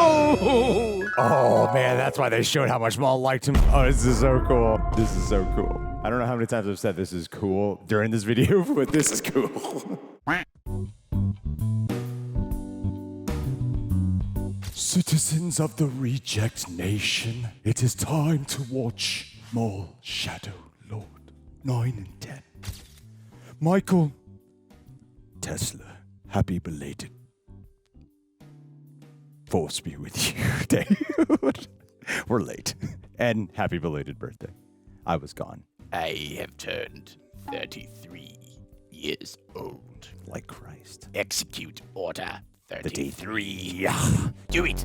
No! Oh, man, that's why they showed how much Maul liked him. Oh, this is so cool. This is so cool. I don't know how many times I've said this is cool during this video, but this is cool. Citizens of the Reject Nation, it is time to watch Maul Shadow Lord 9 and 10. Michael Tessler, happy belated Force be with you, dude. We're late. And happy belated birthday. I was gone. I have turned 33 years old. Like Christ. Execute order 33. Do it.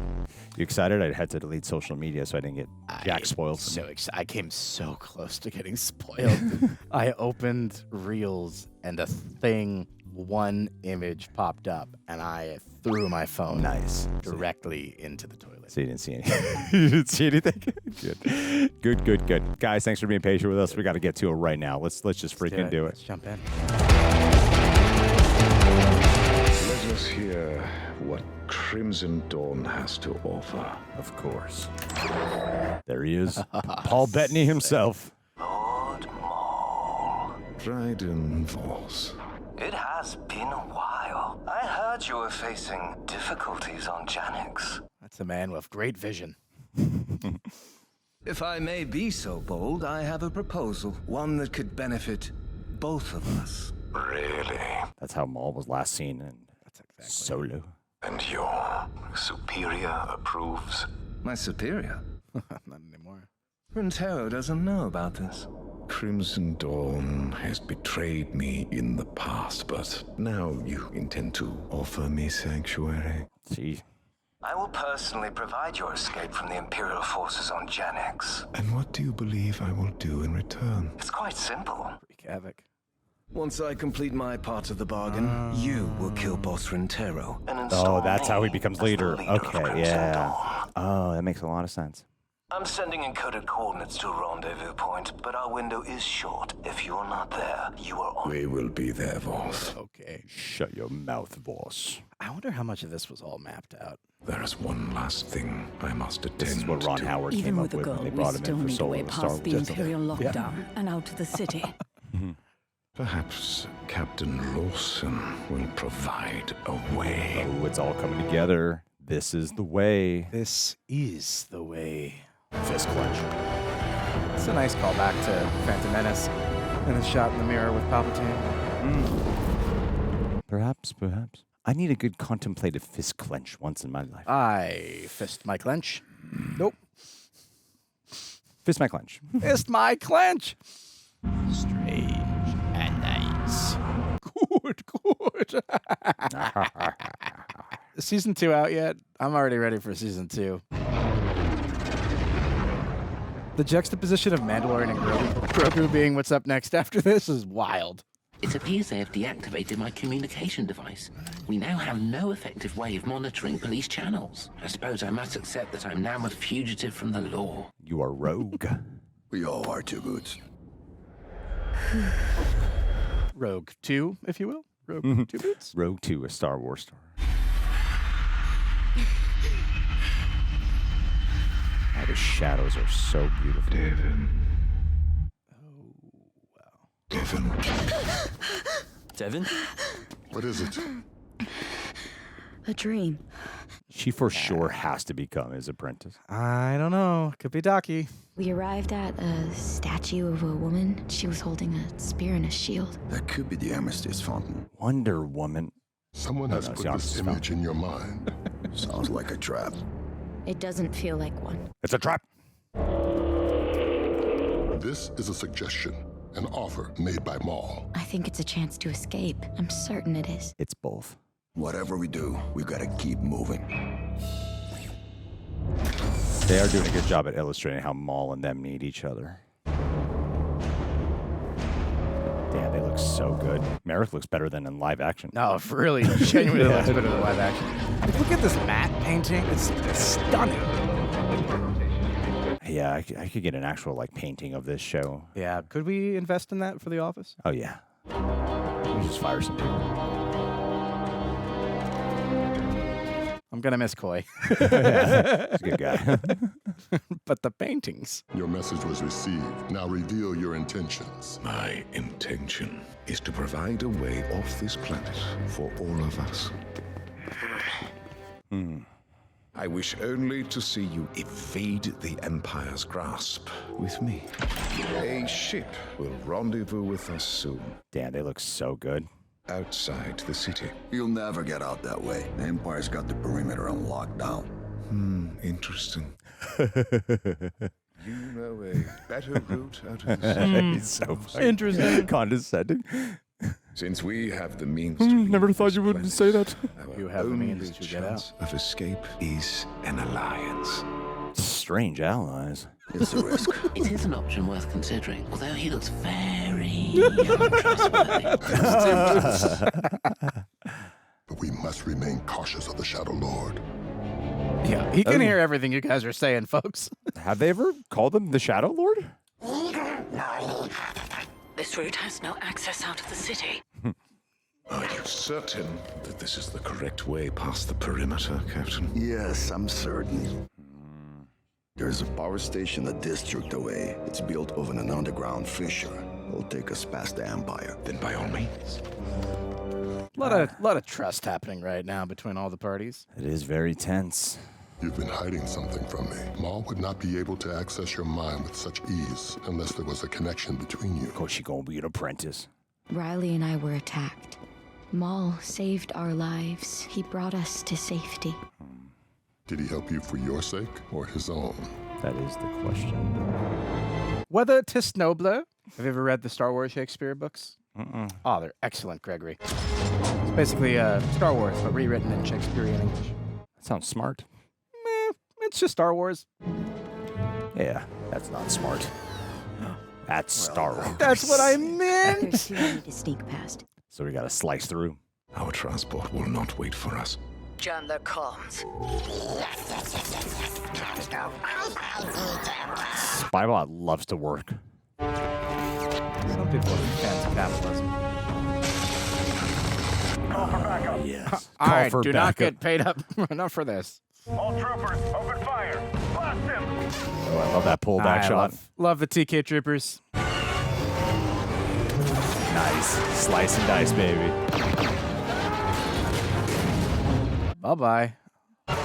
You excited? I had to delete social media so I didn't get Jack spoiled. I came so close to getting spoiled. I opened Reels and one image popped up and I threw my phone directly into the toilet. So you didn't see anything? You didn't see anything? Good. Guys, thanks for being patient with us. We got to get to it right now. Let's just freaking do it. Let's jump in. Let us hear what Crimson Dawn has to offer. Of course. There he is. Paul Bettany himself. Lord Maul. Dryden Voss. It has been a while. I heard you were facing difficulties on Janix. That's a man with great vision. If I may be so bold, I have a proposal. One that could benefit both of us. Really? That's how Maul was last seen in Solo. And your superior approves? My superior? Not anymore. Runtero doesn't know about this. Crimson Dawn has betrayed me in the past, but now you intend to offer me sanctuary. See. I will personally provide your escape from the Imperial forces on Janix. And what do you believe I will do in return? It's quite simple. Wreak havoc. Once I complete my part of the bargain, you will kill Boss Runtero. Oh, that's how he becomes leader. Of Okay, Crimson yeah. Dawn. Oh, that makes a lot of sense. I'm sending encoded coordinates to a rendezvous point, but our window is short. If you're not there, you are on. We will be there, Voss. Okay. Shut your mouth, boss. I wonder how much of this was all mapped out. There is one last thing I must attend to. This is what Ron Howard Even came with up the with girl, when they we brought him still in for need a Solo way and Star past the Wars. Imperial lockdown and out to the city. Perhaps Captain Lawson will provide a way. Oh, it's all coming together. This is the way. This is the way. Fist clench. It's a nice callback to Phantom Menace and the shot in the mirror with Palpatine. Perhaps. I need a good contemplative fist clench once in my life. I fist my clench. Nope. Fist my clench. Fist my clench. Strange and nice. Good. Is season 2 out yet? I'm already ready for season 2. The juxtaposition of Mandalorian and Grogu being what's up next after this is wild. It appears they have deactivated my communication device. We now have no effective way of monitoring police channels. I suppose I must accept that I'm now a fugitive from the law. You are rogue. We all are too good. Rogue 2, if you will. Rogue 2 boots. Rogue 2, a Star Wars star. Oh, the shadows are so beautiful. Devin. Oh, wow. Devin. Devin? What is it? A dream. She for sure has to become his apprentice. I don't know. Could be Docky. We arrived at a statue of a woman. She was holding a spear and a shield. That could be the Armistice Fountain. Wonder Woman. Someone has no, put it's this the image in your mind. Sounds like a trap. It doesn't feel like one. It's a trap. This is a suggestion, an offer made by Maul. I think it's a chance to escape. I'm certain it is. It's both. Whatever we do, we've got to keep moving. They are doing a good job at illustrating how Maul and them need each other. Damn, they look so good. Merrick looks better than in live action. No, it really genuinely looks better than live action. Look at this matte painting. It's stunning. Yeah, I could get an actual like painting of this show. Yeah, could we invest in that for The Office? Oh yeah. We just fire some people. gonna miss Coy. He's a good guy. But the paintings. Your message was received. Now reveal your intentions. My intention is to provide a way off this planet for all of us. I wish only to see you evade the Empire's grasp with me. A ship will rendezvous with us soon, Damn, they look so good. outside the city. You'll never get out that way. The Empire's got the perimeter on lockdown. Interesting. You know a better route out of the city. He's so fucking Interesting. condescending. Since we have the means to Never leave thought this you would planet, say that. our You have the only means to get chance of escape is an alliance. Strange allies. It's a risk. It is an option worth considering, although he looks very untrustworthy. But we must remain cautious of the Shadow Lord. Yeah, he can hear everything you guys are saying, folks. Have they ever called him the Shadow Lord? This route has no access out of the city. Are you certain that this is the correct way past the perimeter, Captain? Yes, I'm certain. There's a power station a district away. It's built over an underground fissure. It'll take us past the Empire. Then by all means. A lot of trust happening right now between all the parties. It is very tense. You've been hiding something from me. Maul would not be able to access your mind with such ease unless there was a connection between you. Of course, she gonna be an apprentice. Riley and I were attacked. Maul saved our lives. He brought us to safety. Did he help you for your sake or his own? That is the question. Whether 'tis nobler. Have you ever read the Star Wars Shakespeare books? Oh, they're excellent, Gregory. It's basically Star Wars, but rewritten in Shakespearean English. That sounds smart. It's just Star Wars. Yeah, that's not smart. That's Star Wars. That's what I meant. There's too many to sneak past. So we gotta slice through. Our transport will not wait for us. Jam their comms. Spybot loves to work. Some people are fans of capitalism. Yes. All right, for do not backup. get paid up enough for this. All troopers, open fire! Blast him! Oh, I love that pullback I shot. love the TK troopers. Nice. Slice and dice, baby. Bye-bye. God,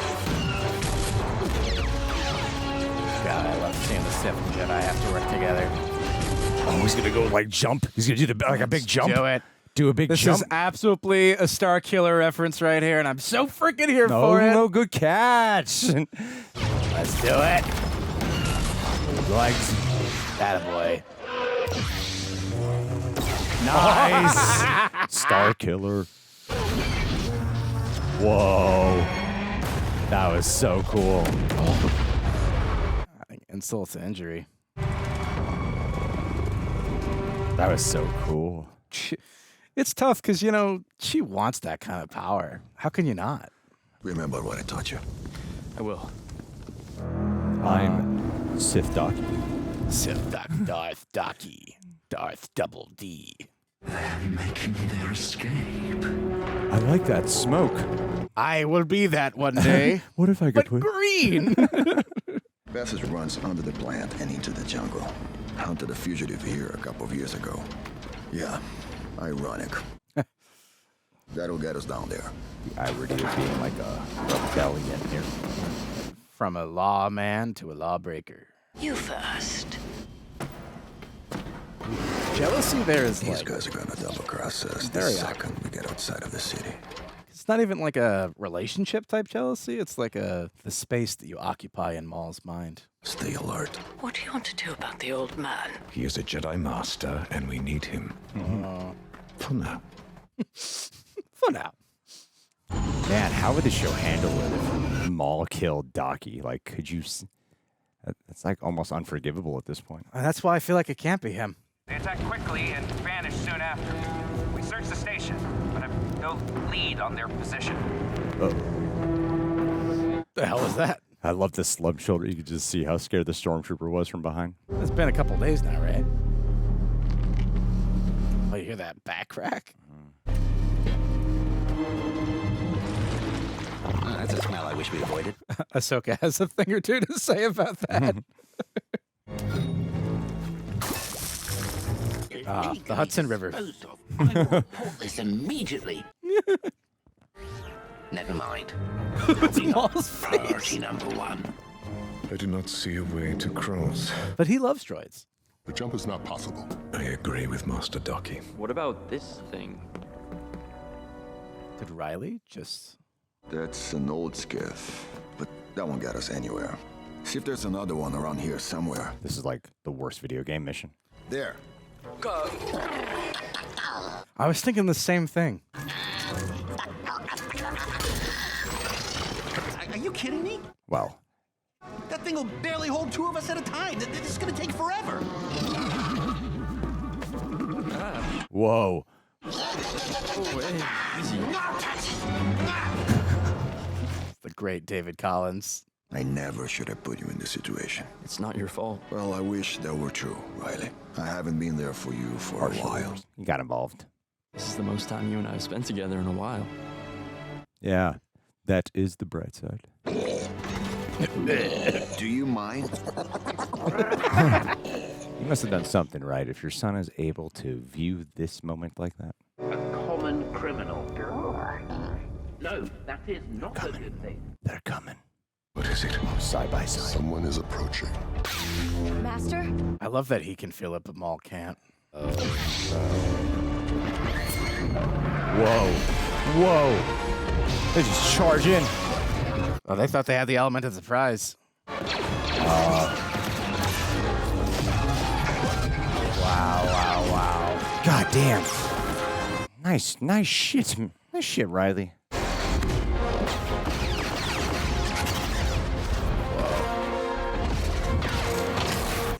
I love seeing the Sith and Jedi have to work together. Oh, he's gonna go like jump. He's gonna do like a big jump. Do it. Do a big This jump. is absolutely a Star Killer reference right here, and I'm so freaking here No, for it. no, good catch. Let's do it. Legs. Attaboy. Nice. Star Killer. Whoa. That was so cool. I think insult to injury. That was so cool. It's tough because, you know, she wants that kind of power. How can you not? Remember what I taught you. I will. I'm Sith Doc. Sith Darth Docky. Darth Double D. They're making their escape. I like that smoke. I will be that one day. What if I could but green. Passage runs under the plant and into the jungle. Hunted a fugitive here a couple of years ago. Yeah, ironic. That'll get us down there. The irony of being like a rebellion here. From a lawman to a lawbreaker. You first. Jealousy there is These like, guys are gonna double cross us the Very second we get outside of the city. it's not even like a relationship type jealousy. It's like the space that you occupy in Maul's mind. Stay alert. What do you want to do about the old man? He is a Jedi Master, and we need him. For now. For now. Man, how would the show handle it if Maul killed Docky? Like, could you... It's like almost unforgivable at this point. That's why I feel like it can't be him. They attacked quickly and vanished soon after. We searched the station, but have no lead on their position. The hell is that? I love the slump shoulder. You could just see how scared the stormtrooper was from behind. It's been a couple days now, right? Oh, you hear that back crack? That's a smell I wish we avoided. Ahsoka has a thing or two to say about that. The Hudson River. I will report this immediately. Never mind. Probably not priority number one. I do not see a way to cross. But he loves droids. The jump is not possible. I agree with Master Docky. What about this thing? Did Riley just... That's an old skiff, but that won't get us anywhere. See if there's another one around here somewhere. This is like the worst video game mission. There. Go. I was thinking the same thing. Are you kidding me? Well, That thing will barely hold 2 of us at a time. This is gonna take forever. whoa. The great David Collins. I never should have put you in this situation. It's not your fault. Well, I wish that were true, Riley. I haven't been there for you for a while. You got involved. This is the most time you and I have spent together in a while. Yeah, that is the bright side. Do you mind? You must have done something right if your son is able to view this moment like that. A common criminal. No, that is not a good thing. They're coming. What is it? Side by side. Someone is approaching. Master? I love that he can feel it, but Maul can't. Whoa. Whoa. They just charge in. Oh, they thought they had the element of surprise. Wow. God damn. Nice shit. Nice shit, Riley.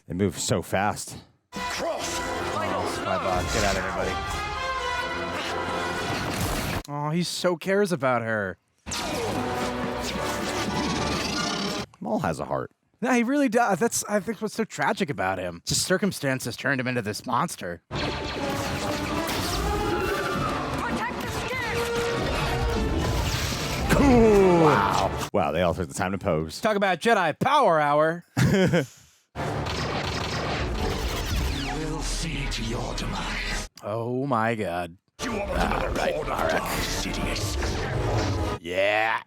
They move so fast. Spybot, get out, everybody. Oh, he so cares about her. Maul has a heart. No, he really does. That's, I think, what's so tragic about him. Just circumstances turned him into this monster. Cool. Wow, they all took the time to pose. Talk about Jedi Power Hour. We'll see to your demise. Oh my God. You are another pawn of Darth Sidious. Yeah.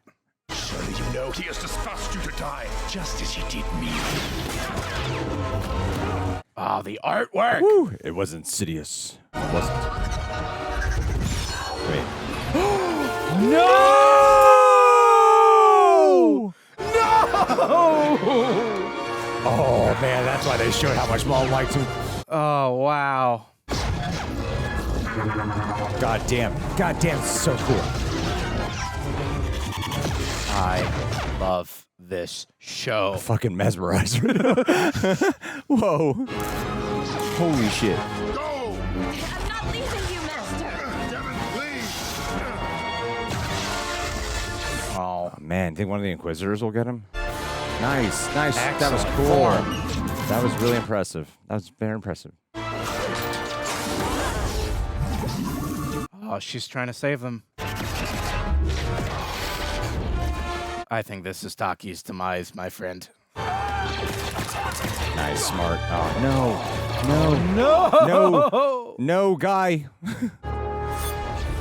Surely you know he has dispatched you to die, just as he did me. Oh, the artwork. Woo. It wasn't Sidious. It wasn't. Wait. No! No! Oh, man, that's why they showed how much Maul liked him. Oh, wow. God damn, it's so cool. I love this show. Fucking mesmerized right now. Whoa. Holy shit. I'm not leaving you, Master. Oh, Man, think one of the Inquisitors will get him? Nice. Excellent That was cool. form. That was really impressive. That was very impressive. Oh, she's trying to save them. I think this is Taki's demise, my friend. Nice, smart. Oh, no, guy.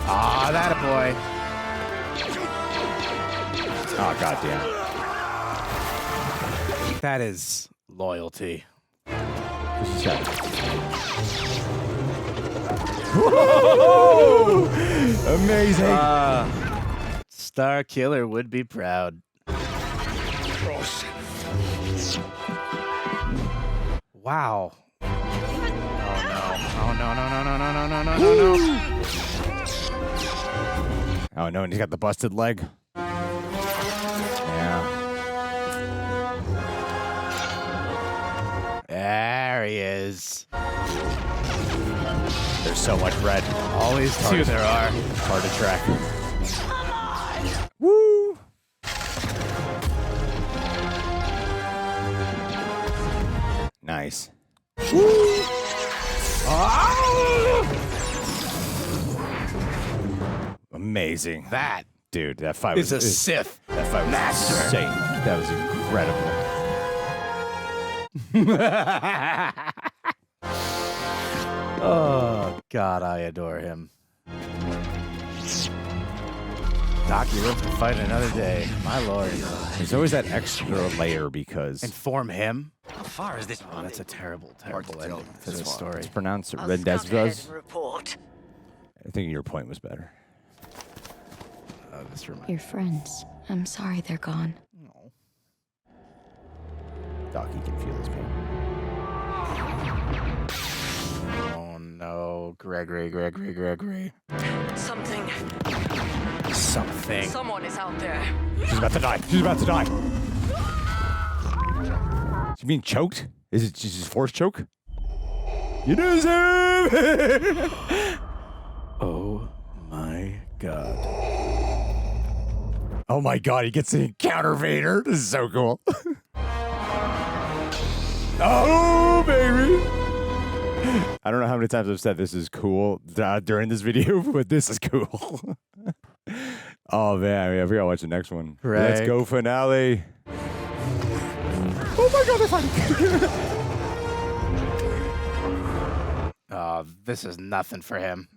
Ah, that a boy. Oh, goddamn. That is loyalty. Amazing. Star Killer would be proud. Wow. Oh no. Oh, no, and he's got the busted leg. Yeah. There he is. There's so much red. Always two there are. Hard to track. Woo! Nice. Woo! Amazing. That dude, that fight is was a Sith. That fight was insane. That was incredible. Oh, God, I adore him. Doc, you live to fight another day. My lord. There's always that extra layer because... Inform him? How far is this? Oh, that's a terrible, terrible ending to this story. It's pronounced I'll Red scout ahead Desvaz. and report. I think your point was better. This reminds Your friends. I'm sorry they're gone. No. Doc, you can feel his pain. Oh, no. Gregory. Something. Someone is out there. She's about to die. She's about to die. Is she being choked? Is it just force choke? You deserve it! Oh, my God. Oh my God, he gets to encounter Vader. This is so cool. Oh, baby. I don't know how many times I've said this is cool during this video, but this is cool. Oh, man. Yeah, we gotta watch the next one. Right. Let's go, finale. Oh my God, they're fighting. Oh, this is nothing for him.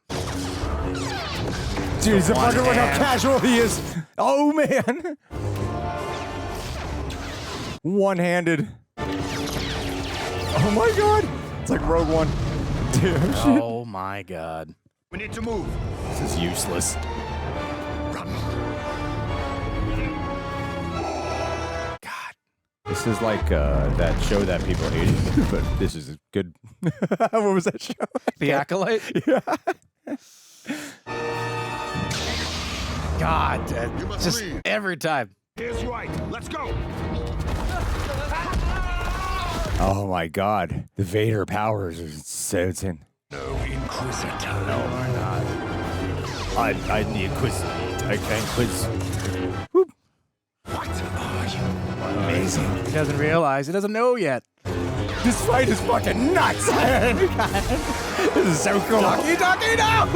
Dude, he's a fucking look how casual he is. Oh, man. One-handed. Oh, my God. It's like Rogue One. Damn shit. Oh, my God. We need to move. This is useless. Run. God. This is like that show that people hated, but this is good. What was that show? The Acolyte? Yeah. God, You must just leave. every time. Here's right. Let's go. Oh my God. The Vader powers are so insane. No Inquisitor. No, we're not. I'm the Inquisitor. I can't quiz. What are you? Amazing. He doesn't realize. He doesn't know yet. This fight is fucking nuts. This is so cool. Docky, now!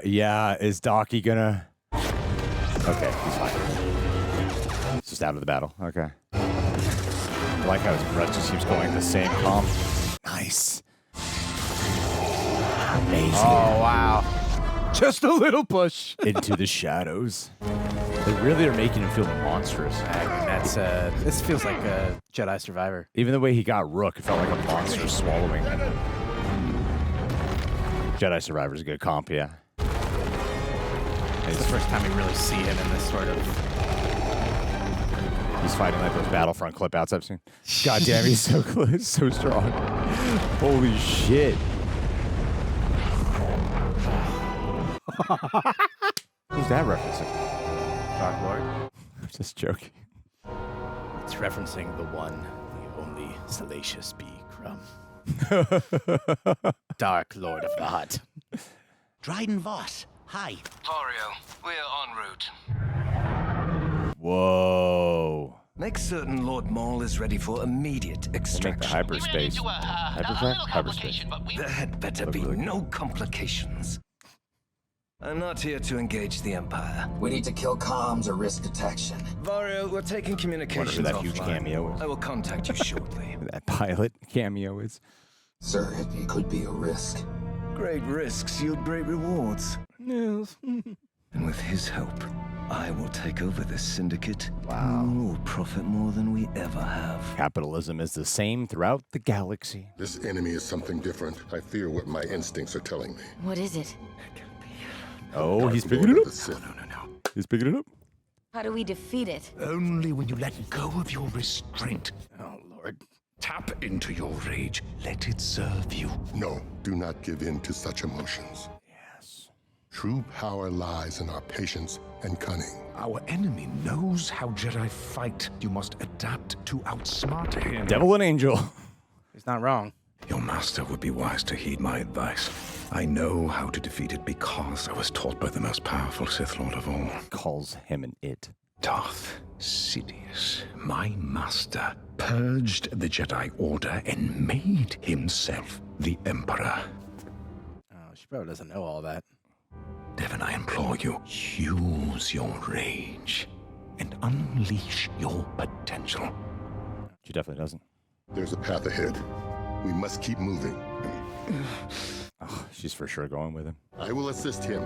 Yeah, is Docky gonna... Okay, he's fine. He's just out of the battle. Okay. I like how his breath just keeps going the same calm. Nice. Amazing. Oh, wow. Just a little push. Into the shadows. They really are making him feel monstrous. That's this feels like a Jedi Survivor. Even the way he got Rook, it felt like a monster swallowing. Jedi Survivor's a good comp, yeah. It's the first time we really see him in this sort of... He's fighting like those Battlefront clip outs I've seen. God damn, he's so close, so strong. Holy shit. Who's that referencing? Dark Lord. I'm just joking. It's referencing the one, the only salacious bee crumb. Dark Lord of the Hutt. Dryden Voss. Hi. Vario, we're en route. Whoa. Make certain Lord Maul is ready for immediate Make the extraction. hyperspace. Hypertrack? Hyperspace. There had better be really no complications. I'm not here to engage the Empire. We need to kill comms or risk detection. Vario, we're taking communications Wonder who that huge offline. cameo is. I will contact you shortly. That pilot cameo is. Sir, it could be a risk. Great risks yield great rewards. Yes. And with his help, I will take over this syndicate. Wow. And we'll profit more than we ever have. Capitalism is the same throughout the galaxy. This enemy is something different. I fear what my instincts are telling me. What is it? Oh, he's Darth picking Lord it of up. the Sith. No. He's picking it up. How do we defeat it? Only when you let go of your restraint. Oh, Lord. Tap into your rage. Let it serve you. No, do not give in to such emotions. Yes. True power lies in our patience and cunning. Our enemy knows how Jedi fight. You must adapt to outsmart him. Devil and angel. He's not wrong. Your master would be wise to heed my advice. I know how to defeat it because I was taught by the most powerful Sith Lord of all. Calls him an it. Darth Sidious, my master, purged the Jedi Order and made himself the Emperor. Oh, she probably doesn't know all that. Devin, I implore you, use your rage and unleash your potential. She definitely doesn't. There's a path ahead. We must keep moving. Oh, she's for sure going with him. I will assist him.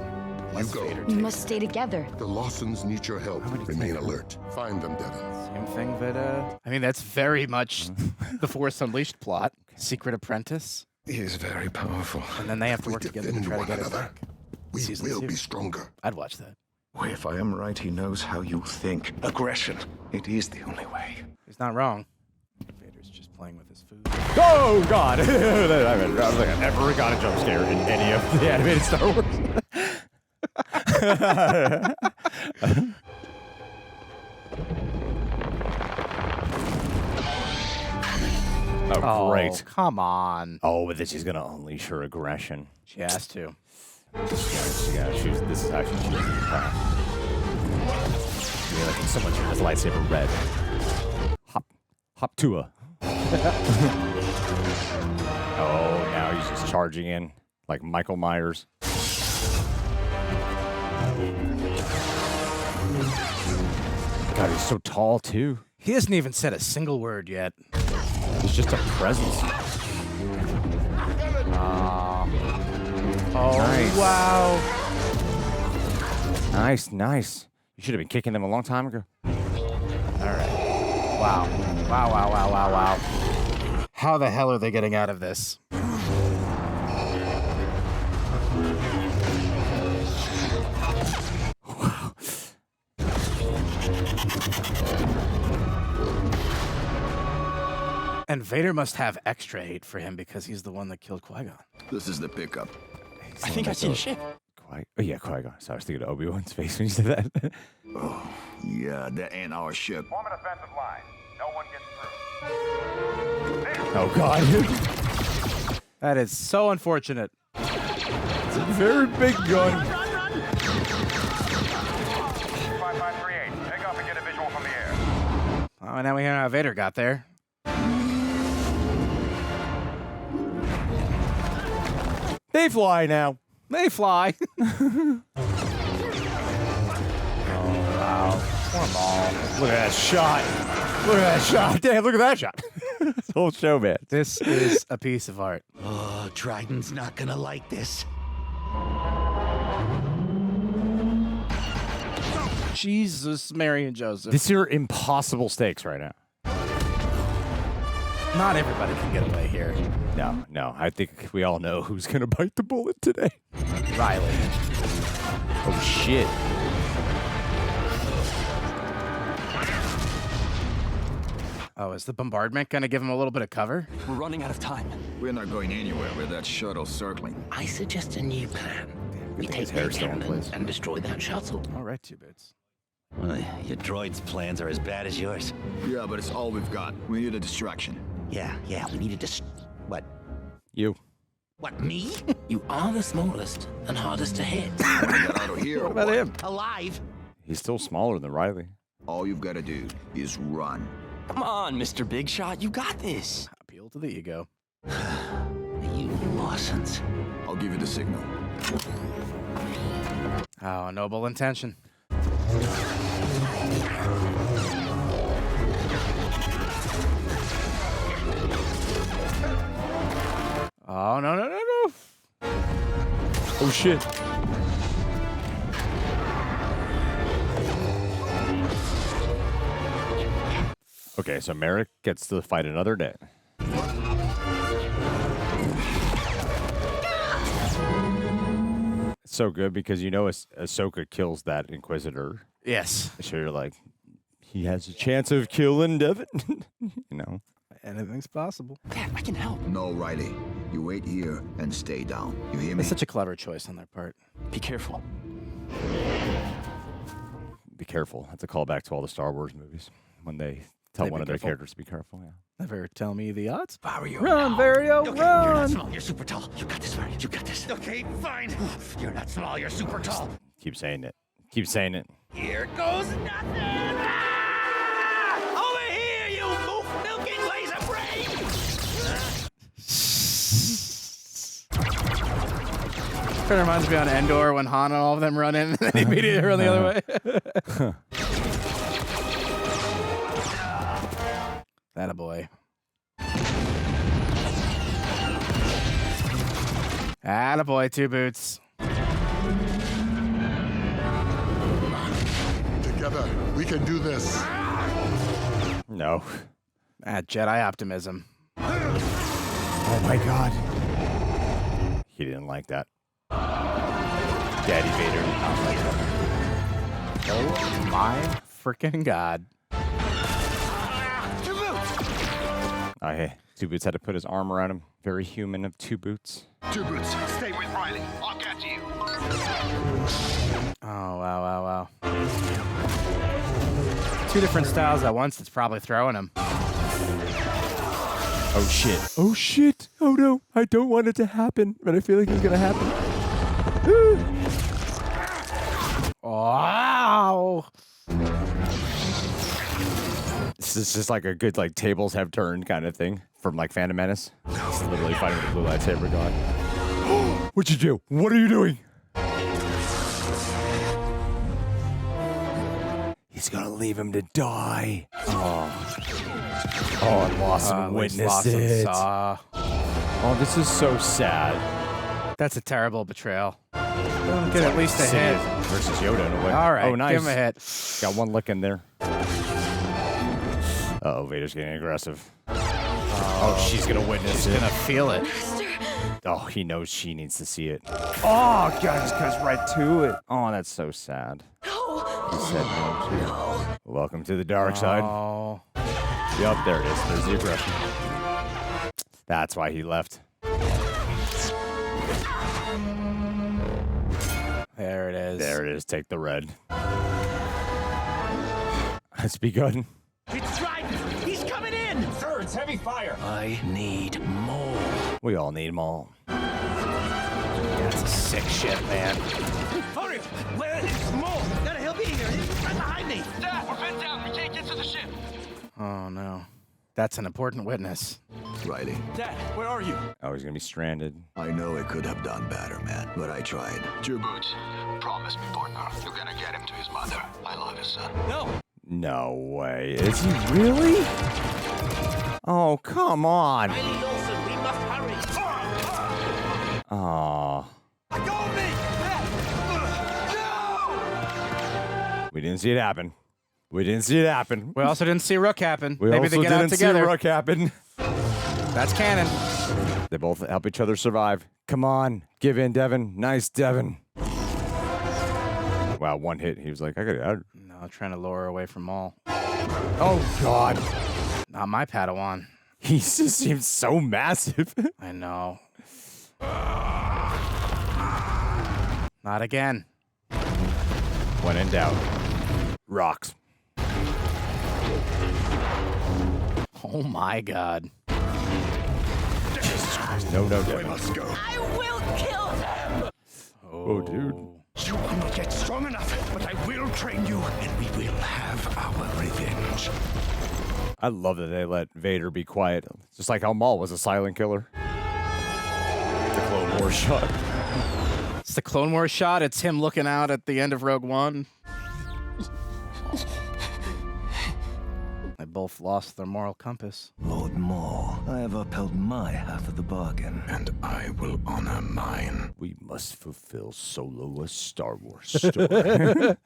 You go. We must stay together. The Lawsons need your help. Remain alert. Find them, Devin. Same thing that, I mean, that's very much the Force Unleashed plot. Secret apprentice. He is very powerful. And then they have to work together to try to get it back. We will be stronger. I'd watch that. If I am right, he knows how you think. Aggression. It is the only way. He's not wrong. Vader's just playing with his food. Oh, God. I don't think I've ever got a jump scare in any of the animated Star Wars. Oh, great. Come on. Oh, but then she's going to unleash her aggression. She has to. Yeah, this is how she chooses the path. Yeah, like someone turn his lightsaber red. Hop Tua. Oh, now he's just charging in like Michael Myers. God, he's so tall too. He hasn't even said a single word yet. He's just a presence. Oh, nice. Wow. Nice. You should have been kicking them a long time ago. All right. Wow. How the hell are they getting out of this? And Vader must have extra hate for him because he's the one that killed Qui-Gon. This is the pickup. I think I see a ship. Oh, yeah, Qui-Gon. So I was thinking of Obi-Wan's face when you said that. Oh, yeah, that ain't our ship. Form an offensive line. No one gets through. Oh, God. That is so unfortunate. It's a very big gun. 5538. Take off and get a visual from the air. Oh, now we hear how Vader got there. They fly now. They fly. Oh, wow. Poor Maul. Look at that shot. Damn, look at that shot. This whole show, man. This is a piece of art. Oh, Dryden's not gonna like this. Jesus, Mary and Joseph. These are impossible stakes right now. Not everybody can get away here. No. I think we all know who's going to bite the bullet today. Riley. Oh, shit. Oh, is the bombardment going to give him a little bit of cover? We're running out of time. We're not going anywhere with that shuttle circling. I suggest a new plan. We take their cannon and destroy that shuttle. All right, two bits. Well, your droid's plans are as bad as yours. Yeah, but it's all we've got. We need a distraction. Yeah, we need to What? You. What, me? You are the smallest and hardest to hit. Get out of here. What about him? Alive? He's still smaller than Riley. All you've got to do is run. Come on, Mr. Big Shot. You got this. Appeal to the ego. You Lawsons. I'll give you the signal. Oh, noble intention. Oh, no. Oh, shit. Okay, so Merrick gets to fight another day. It's so good because you know Ahsoka kills that Inquisitor. Yes. So you're like, he has a chance of killing Devin. You know. Anything's possible. Dad, I can help. No, Riley. You wait here and stay down. You hear me? It's such a clever choice on their part. Be careful. Be careful. That's a callback to all the Star Wars movies when they tell one of their characters to be careful. Yeah. Never tell me the odds. Vario. Run, Vario, Okay, run! You're not small, you're super tall. You got this, Vario. You got this. Okay, fine. You're not small, you're super tall. Keep saying it. Keep saying it. Here goes nothing. Over here, you moof-milking laser brain! Kind of reminds me on Endor when Han and all of them run in and then immediately run the other way. Attaboy. Attaboy, 2 boots. Together, we can do this. No. Jedi optimism. Oh my god. He didn't like that. Daddy Vader did not like that. Oh my freaking god. Oh, hey. 2 Boots had to put his arm around him. Very human of 2 Boots. 2 Boots, stay with Riley. I'll get to you. Oh, wow. 2 different styles at once. It's probably throwing him. Oh shit. Oh shit. Oh no. I don't want it to happen, but I feel like it's gonna happen. Wow. This is just like a good like tables have turned kind of thing from like Phantom Menace. It's literally fighting with a blue lightsaber god. What'd you do? What are you doing? He's gonna leave him to die. Oh, and Lawson witnessed it. Oh, this is so sad. That's a terrible betrayal. Get at least a hit. Versus Yoda in a way. All right, oh, nice. give him a hit. Got one lick in there. Uh-oh, Vader's getting aggressive. Oh, she's gonna witness it. She's gonna feel it. Oh, he knows she needs to see it. Oh, God, just goes right to it. Oh, that's so sad. He said no to. Welcome to the dark side. Oh. Yep, there it is. There's the aggression. That's why he left. There it is. There it is. Take the red. It's begun. It's Dryden! He's coming in! Sir, it's heavy fire! I need more. We all need Maul. That's a sick shit, man. Hurry! Where is Maul? Gotta help me here! He's right behind me! Dad, we're bent down. We can't get to the ship. Oh, no. That's an important witness. Riley. Dad, where are you? Oh, he's gonna be stranded. I know it could have done better, man, but I tried. 2 Boots, promise me, partner. You're gonna get him to his mother. I love his son. No. No way. Is he really? Oh, come on. Riley Lawson, we must hurry! Aw. Let go of me! No! We didn't see it happen. We didn't see it happen. We also didn't see Rook happen. We Maybe also they get out didn't see together. Rook happen. That's canon. They both help each other survive. Come on. Give in, Devin. Nice, Devin. Wow, one hit. He was like, I got it. No, trying to lure her away from Maul. Oh, God. Not my Padawan. He just seems so massive. I know. Not again. When in doubt, rocks. Oh my God. Jesus Christ. No, Devin. We must go. I will kill them! Oh, dude. You will not get strong enough, but I will train you, and we will have our revenge. I love that they let Vader be quiet. Just like how Maul was a silent killer. The Clone Wars shot. It's the Clone Wars shot. It's him looking out at the end of Rogue One. They both lost their moral compass. Lord Maul, I have upheld my half of the bargain. And I will honor mine. We must fulfill Solo a Star Wars story. The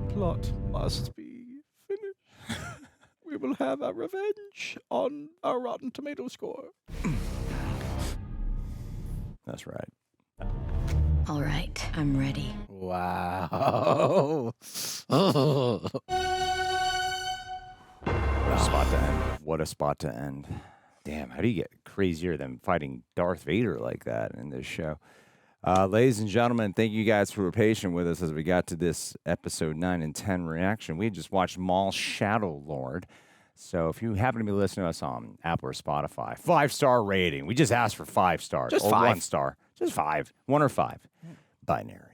plot must be finished. We will have our revenge on our Rotten Tomato score. That's right. All right, I'm ready. Wow. What a spot to end. What a spot to end. Damn, how do you get crazier than fighting Darth Vader like that in this show? Ladies and gentlemen, thank you guys who were patient with us as we got to this episode 9 and 10 reaction. We just watched Maul Shadow Lord. So if you happen to be listening to us on Apple or Spotify, 5-star rating. We just asked for 5 stars. Just or 5. 1 star. Just 5. 1 or 5. Binary.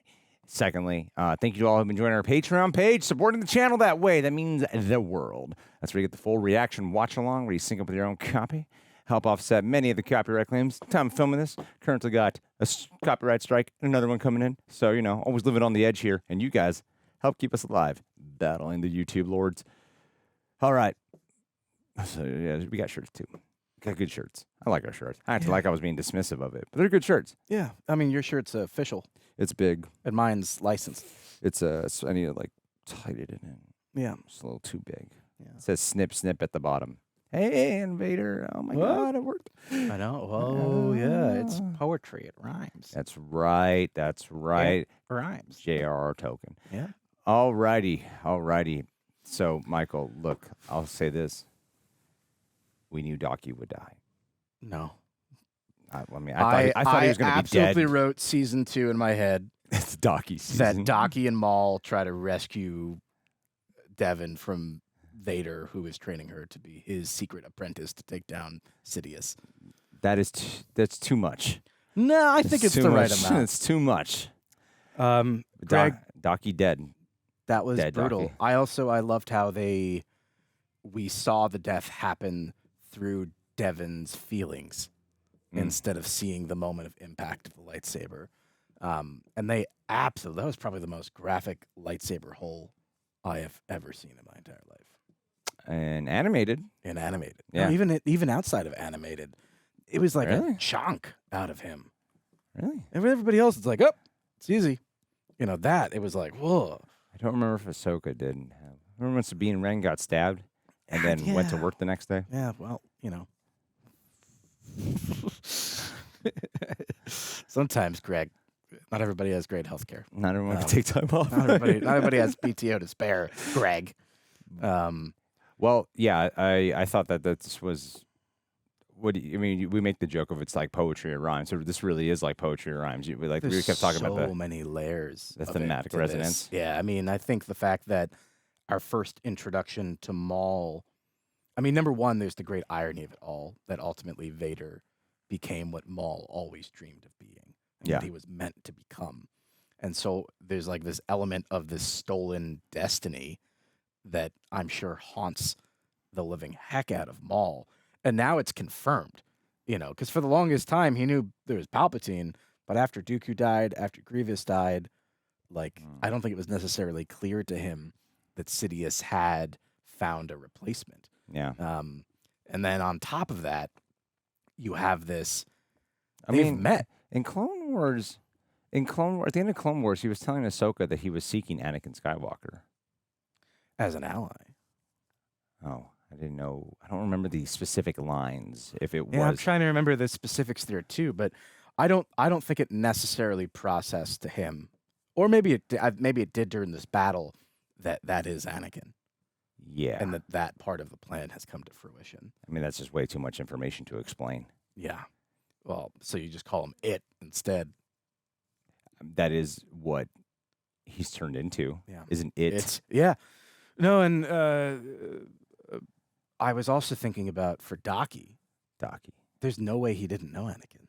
Secondly, thank you to all who have been joining our Patreon page, supporting the channel that way. That means the world. That's where you get the full reaction watch-along, where you sync up with your own copy. help offset many of the copyright claims. Time of filming this, currently got a copyright strike, another one coming in. So, always living on the edge here. And you guys help keep us alive, battling the YouTube lords. All right. So, yeah, we got shirts too. Got good shirts. I like our shirts. I acted like I was being dismissive of it, but they're good shirts. Yeah. I mean, your shirt's official. It's big. And mine's licensed. It's I need to tight it in. Yeah. It's a little too big. Yeah. It says snip, snip at the bottom. Hey, Invader. Oh, my God, it worked. I know. Oh, yeah. It's poetry. It rhymes. That's right. That's right. It rhymes. J.R.R. Tolkien. Yeah. All righty. So, Michael, look, I'll say this. We knew Docky would die. No. I thought he was going to be dead. I absolutely wrote season 2 in my head. It's Docky season. That Docky and Maul try to rescue Devin from Vader, who is training her to be his secret apprentice to take down Sidious. That's too much. No, I think it's the right amount. It's too much. Greg, Docky dead. That was dead brutal. Docky. I loved how we saw the death happen through Devin's feelings instead of seeing the moment of impact of the lightsaber. And that was probably the most graphic lightsaber hole I have ever seen in my entire life. And animated. Yeah. No, even outside of animated, it was like a chunk out of him. Really? And everybody else, it's like, oh, it's easy. It was like, whoa. I don't remember if Ahsoka didn't have. Remember when Sabine Wren got stabbed and then went to work the next day? Yeah, well, Sometimes, Greg, not everybody has great health care. Not everyone can take time off. Not everybody has PTO to spare, Greg. Well, yeah, I thought that this was. We make the joke of it's like poetry or rhymes. So this really is like poetry or rhymes. We kept talking about that. So many layers. The thematic resonance. Yeah, I think the fact that our first introduction to Maul. Number one, there's the great irony of it all, that ultimately Vader became what Maul always dreamed of being. And what he was meant to become. And so there's this element of this stolen destiny that I'm sure haunts the living heck out of Maul. And now it's confirmed, because for the longest time he knew there was Palpatine, but after Dooku died, after Grievous died, I don't think it was necessarily clear to him that Sidious had found a replacement. Yeah. And then on top of that, you have this. They've met in Clone Wars. At the end of Clone Wars, he was telling Ahsoka that he was seeking Anakin Skywalker as an ally. Oh, I didn't know. I don't remember the specific lines. If it was, I'm trying to remember the specifics there too, but I don't think it necessarily processed to him, or maybe it did during this battle that is Anakin. Yeah, and that part of the plan has come to fruition. That's just way too much information to explain. Yeah. Well, so you just call him it instead. That is what he's turned into. Yeah. Isn't it? It's, yeah. No, and I was also thinking about for Docky. There's no way he didn't know Anakin.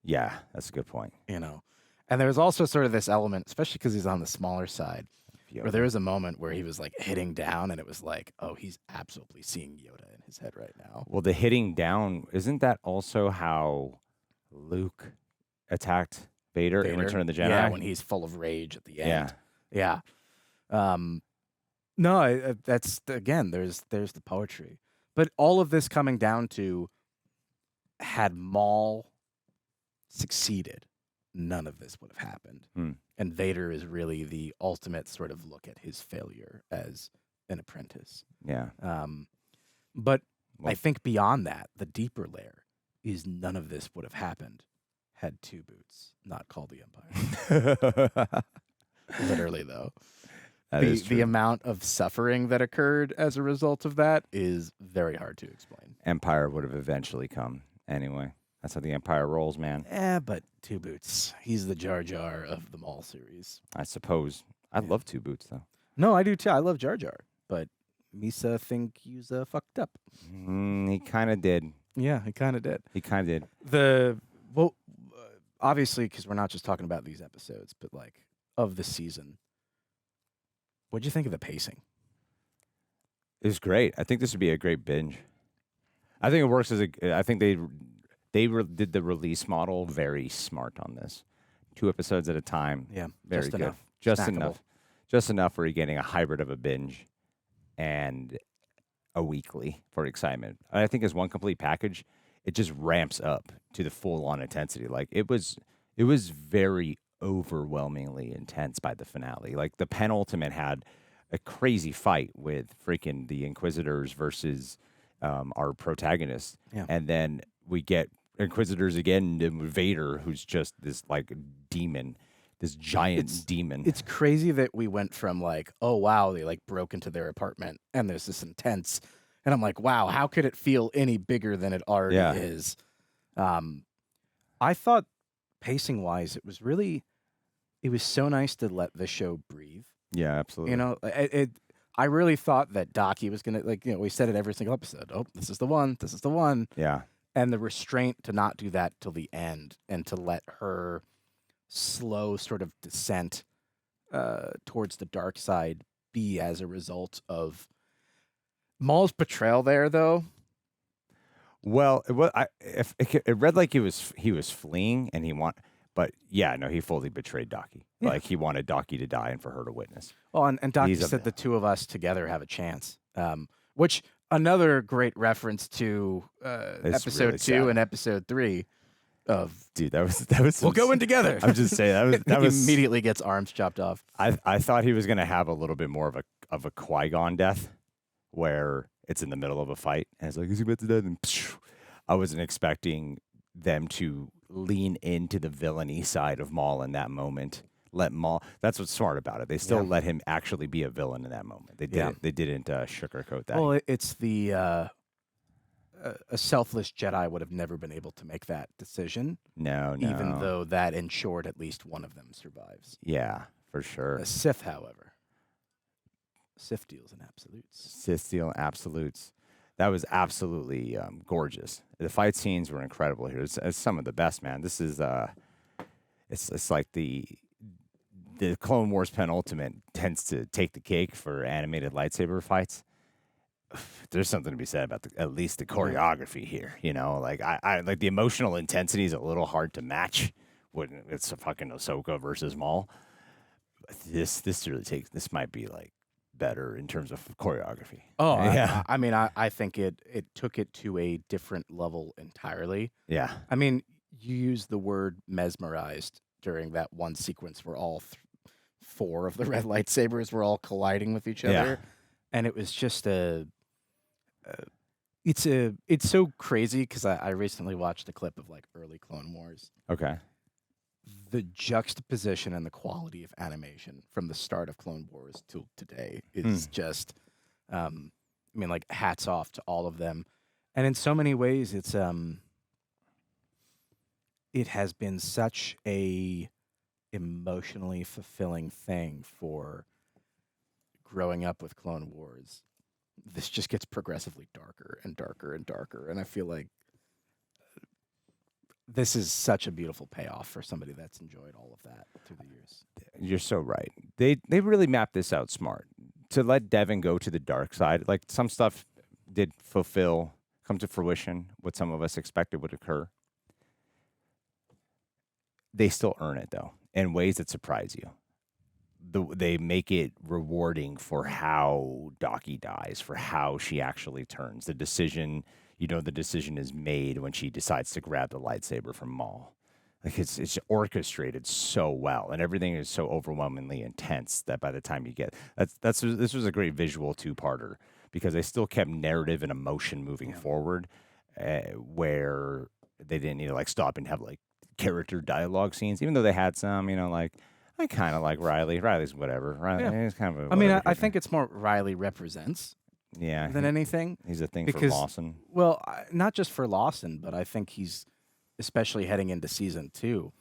Yeah, that's a good point. And there was also sort of this element, especially because he's on the smaller side, where there was a moment where he was hitting down, and it was like, oh, he's absolutely seeing Yoda in his head right now. Well, the hitting down, isn't that also how Luke attacked Vader in Return of the Jedi? Yeah, when he's full of rage at the end. Yeah. No, that's, again, there's the poetry. But all of this coming down to, had Maul succeeded, none of this would have happened. And Vader is really the ultimate sort of look at his failure as an apprentice. Yeah. But I think beyond that, the deeper layer is none of this would have happened had Two Boots not called the Empire. Literally, though. The amount of suffering that occurred as a result of that is very hard to explain. Empire would have eventually come anyway. That's how the Empire rolls, man. Yeah, but Two Boots. He's the Jar Jar of the Maul series. I suppose. I love Two Boots, though. No, I do too. I love Jar Jar. But Misa think he's fucked up. He kind of did. Yeah, he kind of did. Obviously, because we're not just talking about these episodes, but of the season. What'd you think of the pacing? It was great. I think this would be a great binge. I think it works I think they did the release model very smart on this. 2 episodes at a time. Yeah, very just good. enough. Just Snackable. enough. Just enough where you're getting a hybrid of a binge and a weekly for excitement. And I think as one complete package, it just ramps up to the full-on intensity. Like it was very overwhelmingly intense by the finale. Like the penultimate had a crazy fight with freaking the Inquisitors versus our protagonist. Yeah. And then we get Inquisitors again, and Vader, who's just this like demon, this giant demon. It's crazy that we went from like, oh wow, they like broke into their apartment and there's this intense, and I'm like, wow, how could it feel any bigger than it already is? I thought pacing wise, it was so nice to let the show breathe. Yeah, absolutely. You know, I really thought that Docky was gonna we said it every single episode. Oh, this is the one. This is the one. Yeah. And the restraint to not do that till the end and to let her slow sort of descent towards the dark side be as a result of Maul's betrayal there, though. Well, it read like he was fleeing and but yeah, no, he fully betrayed Docky. Yeah. Like he wanted Docky to die and for her to witness. Well, and Docky said the two of us together have a chance, which another great reference to episode really 2 sad. and episode 3 of Dude, that was we'll go in together. I'm just saying that he was immediately gets arms chopped off. I thought he was gonna have a little bit more of a Qui-Gon death, where it's in the middle of a fight and it's like, is he about to die? And pshh. I wasn't expecting them to lean into the villainy side of Maul in that moment. Let Maul. That's what's smart about it. They still let him actually be a villain in that moment. They didn't. They didn't sugarcoat that. Well, it's the a selfless Jedi would have never been able to make that decision. No. Even though that ensured at least one of them survives. Yeah, for sure. A Sith, however, Sith deals in absolutes. Sith deal in absolutes. That was absolutely gorgeous. The fight scenes were incredible here. It's some of the best, man. This is it's like the Clone Wars penultimate tends to take the cake for animated lightsaber fights. There's something to be said about at least the choreography here. You know, like I like the emotional intensity is a little hard to match when it's a fucking Ahsoka versus Maul. This might be like better in terms of choreography. Oh, yeah. I mean, I think it took it to a different level entirely. Yeah. I mean, you used the word mesmerized during that one sequence where all 4 of the red lightsabers were all colliding with each other. Yeah. And it was just it's so crazy because I recently watched a clip of like early Clone Wars. Okay. The juxtaposition and the quality of animation from the start of Clone Wars till today is just, I mean, like hats off to all of them. And in so many ways, it's, it has been such a emotionally fulfilling thing for growing up with Clone Wars. This just gets progressively darker and darker and darker. And I feel like this is such a beautiful payoff for somebody that's enjoyed all of that through the years. You're so right. They really mapped this out smart. To let Devin go to the dark side, like some stuff did come to fruition, what some of us expected would occur. They still earn it, though, in ways that surprise you. They make it rewarding for how Docky dies, for how she actually turns. The decision is made when she decides to grab the lightsaber from Maul. Like it's orchestrated so well, and everything is so overwhelmingly intense that by the time you get this was a great visual 2-parter because they still kept narrative and emotion moving forward, where they didn't need to like stop and have like character dialogue scenes, even though they had some, like I kind of like Riley. Riley's whatever. Riley's kind of. I mean, I think it's more Riley represents. Yeah, than anything. He's a thing for Lawson. Well, not just for Lawson, but I think he's, especially heading into season 2,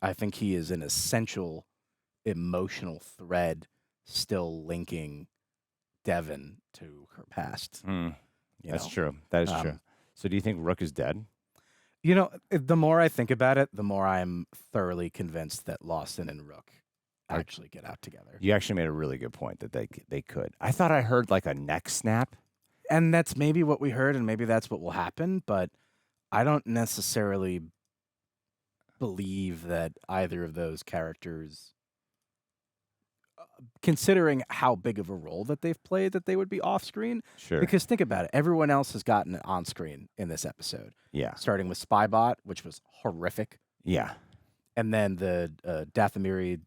I think he is an essential emotional thread still linking Devin to her past. That's true. That is true. So do you think Rook is dead? The more I think about it, the more I'm thoroughly convinced that Lawson and Rook actually get out together. You actually made a really good point that they could. I thought I heard like a neck snap. and that's maybe what we heard, and maybe that's what will happen. But I don't necessarily believe that either of those characters, considering how big of a role that they've played, that they would be off screen. Sure. Because think about it, everyone else has gotten it on screen in this episode. Yeah. Starting with Spybot, which was horrific. Yeah. And then the Dathomiri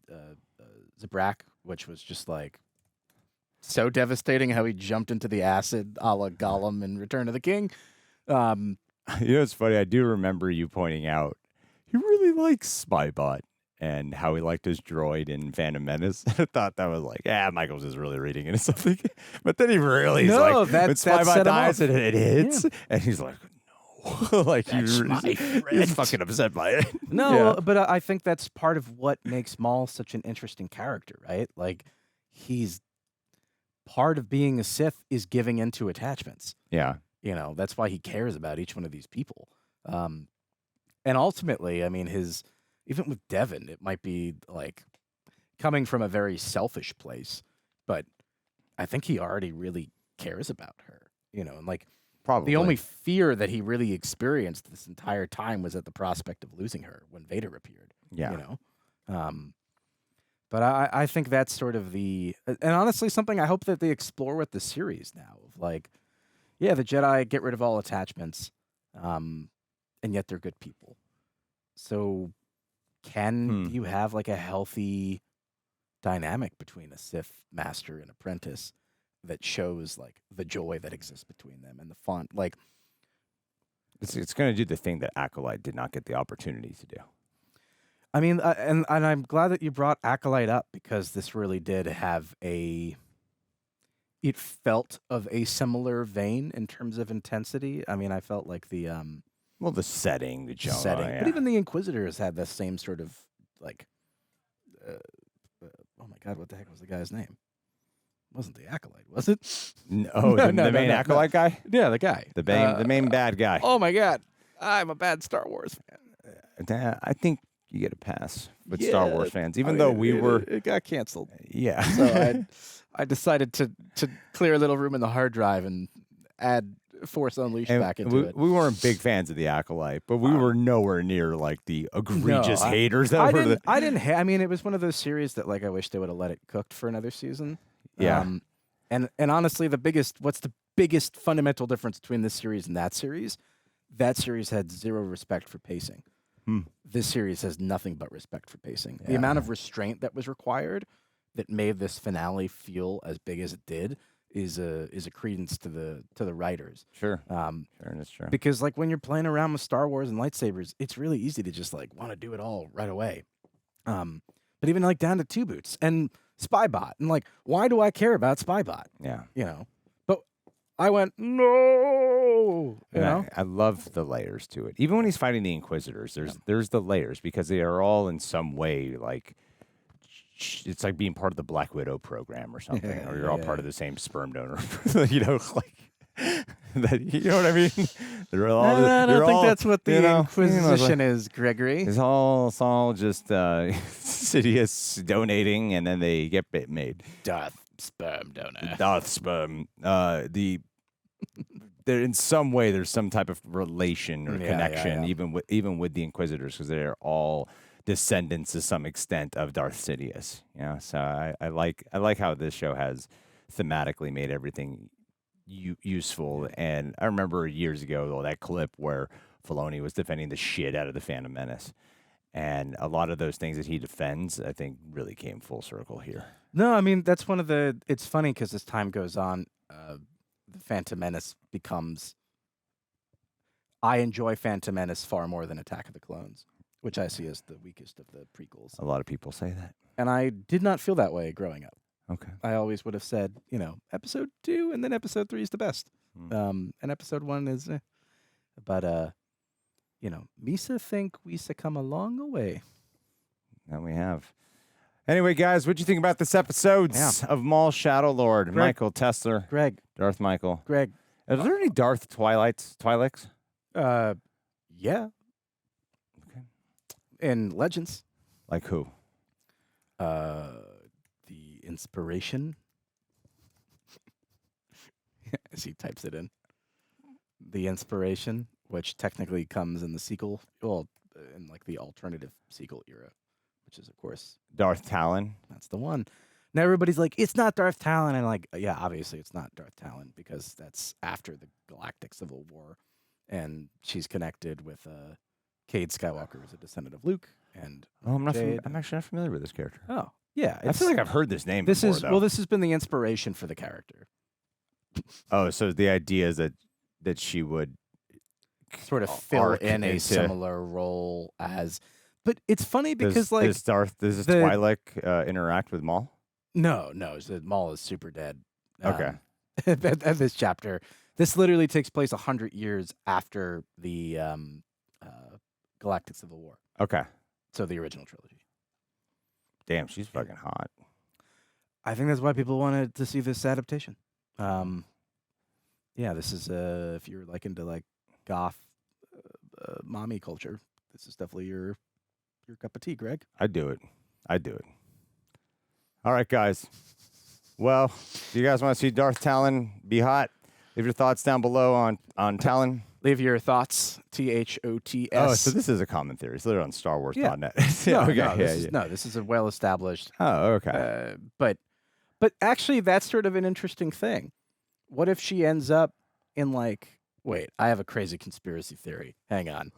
Zabrak, which was just like so devastating how he jumped into the acid a la Gollum in Return of the King. It's funny. I do remember you pointing out he really likes Spybot and how he liked his droid in Phantom Menace. I thought that was like, Michael's just really reading into something. But then he really is like, when Spybot dies and it hits, and he's like, no. Like, he's fucking upset by it. No, but I think that's part of what makes Maul such an interesting character, right? Like, he's part of being a Sith is giving into attachments. Yeah. That's why he cares about each one of these people. And ultimately, I mean, even with Devin, it might be like coming from a very selfish place, but I think he already really cares about her, and like probably the only fear that he really experienced this entire time was at the prospect of losing her when Vader appeared. Yeah. But I think that's sort of and honestly, something I hope that they explore with the series now of like, the Jedi get rid of all attachments, and yet they're good people. So can you have like a healthy dynamic between a Sith master and apprentice that shows like the joy that exists between them and the fun? Like, it's going to do the thing that Acolyte did not get the opportunity to do. I mean, and I'm glad that you brought Acolyte up because this really did have it felt of a similar vein in terms of intensity. I mean, I felt like the setting, the genre, setting, yeah. but even the Inquisitors had the same sort of like, oh my God, what the heck was the guy's name? It wasn't the Acolyte, was it? No, the main Acolyte guy? Yeah, the guy. The main bad guy. Oh my God, I'm a bad Star Wars fan. I think you get a pass with Star Wars fans, even though it got canceled. Yeah. So I decided to clear a little room in the hard drive and add Force Unleashed back into it. We weren't big fans of the Acolyte, but we were nowhere near like the egregious haters that were. I mean, it was one of those series that like I wish they would have let it cooked for another season. Yeah. And honestly, what's the biggest fundamental difference between this series and that series? That series had zero respect for pacing. This series has nothing but respect for pacing. The amount of restraint that was required that made this finale feel as big as it did is a credence to the writers. Sure. That's true. Because like when you're playing around with Star Wars and lightsabers, it's really easy to just like want to do it all right away. But even like down to Two Boots and Spybot, and like, why do I care about Spybot? Yeah. But I went, no. I love the layers to it. Even when he's fighting the Inquisitors, there's the layers because they are all in some way like it's like being part of the Black Widow program or something, or you're all part of the same sperm donor. Like you know what I mean? They're all. I don't think that's what the Inquisition is, Gregory. It's all just Sidious donating, and then they get made. Darth sperm donor. Darth sperm. There in some way there's some type of relation or connection, even with the Inquisitors, because they're all descendants to some extent of Darth Sidious. So I like how this show has thematically made everything useful. And I remember years ago that clip where Filoni was defending the shit out of the Phantom Menace, and a lot of those things that he defends, I think, really came full circle here. No, I mean that's one of the. It's funny because as time goes on, the Phantom Menace becomes. I enjoy Phantom Menace far more than Attack of the Clones, which I see as the weakest of the prequels. A lot of people say that. And I did not feel that way growing up. Okay. I always would have said, episode 2 and then episode 3 is the best. And episode 1 is, But, Misa think we'sa come a long way. That we have. Anyway, guys, what'd you think about this episode of Maul Shadow Lord? Greg. Michael Tessler. Greg. Darth Michael. Greg. Are there any Darth Twi'leks? Yeah. Okay. In Legends. Like who? The Inspiration. as he types it in. The inspiration, which technically comes in the sequel, well, in like the alternative sequel era, which is of course Darth Talon. That's the one. Now everybody's like, it's not Darth Talon, and I'm like, yeah, obviously it's not Darth Talon because that's after the Galactic Civil War, and she's connected with Cade Skywalker, is a descendant of Luke, and I'm Jade. actually not familiar with this character. Oh, yeah, I feel like I've heard this name. This before, is though. well, this has been the inspiration for the character. Oh, so the idea is that she would Sort of fill arc in a into- similar role as, but it's funny because like does the- Twi'lek interact with Maul? No, Maul is super dead. Okay. At this chapter, this literally takes place 100 years after the Galactic Civil War. Okay. So the original trilogy. Damn, she's fucking hot. I think that's why people wanted to see this adaptation. Yeah, this is if you're like into like goth mommy culture, this is definitely your cup of tea, Greg. I'd do it. All right, guys. Well, do you guys want to see Darth Talon be hot? Leave your thoughts down below on Talon. Leave your thoughts, THOTS. Oh, so this is a common theory. It's literally on StarWars.net. This is a well-established. Oh, okay. But actually, that's sort of an interesting thing. What if she ends up in like? Wait, I have a crazy conspiracy theory. Hang on,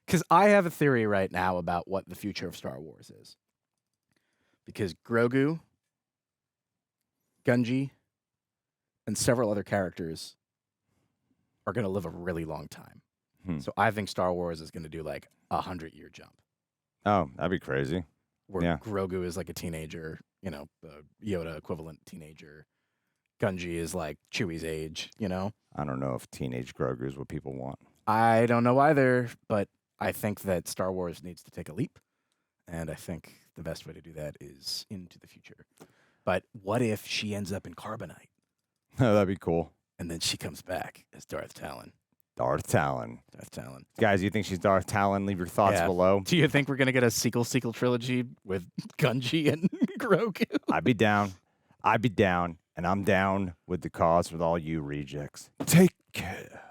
because I have a theory right now about what the future of Star Wars is. Because Grogu, Gungi, and several other characters are going to live a really long time. So I think Star Wars is going to do like 100-year jump. Oh, that'd be crazy. Where Grogu is like a teenager, Yoda equivalent teenager. Gungi is like Chewie's age, I don't know if teenage Grogu is what people want. I don't know either, but I think that Star Wars needs to take a leap. And I think the best way to do that is into the future. But what if she ends up in Carbonite? Oh, that'd be cool. And then she comes back as Darth Talon. Darth Talon. Guys, you think she's Darth Talon? Leave your thoughts below. Do you think we're going to get a sequel trilogy with Gungi and Grogu? I'd be down. And I'm down with the cause with all you rejects. Take care.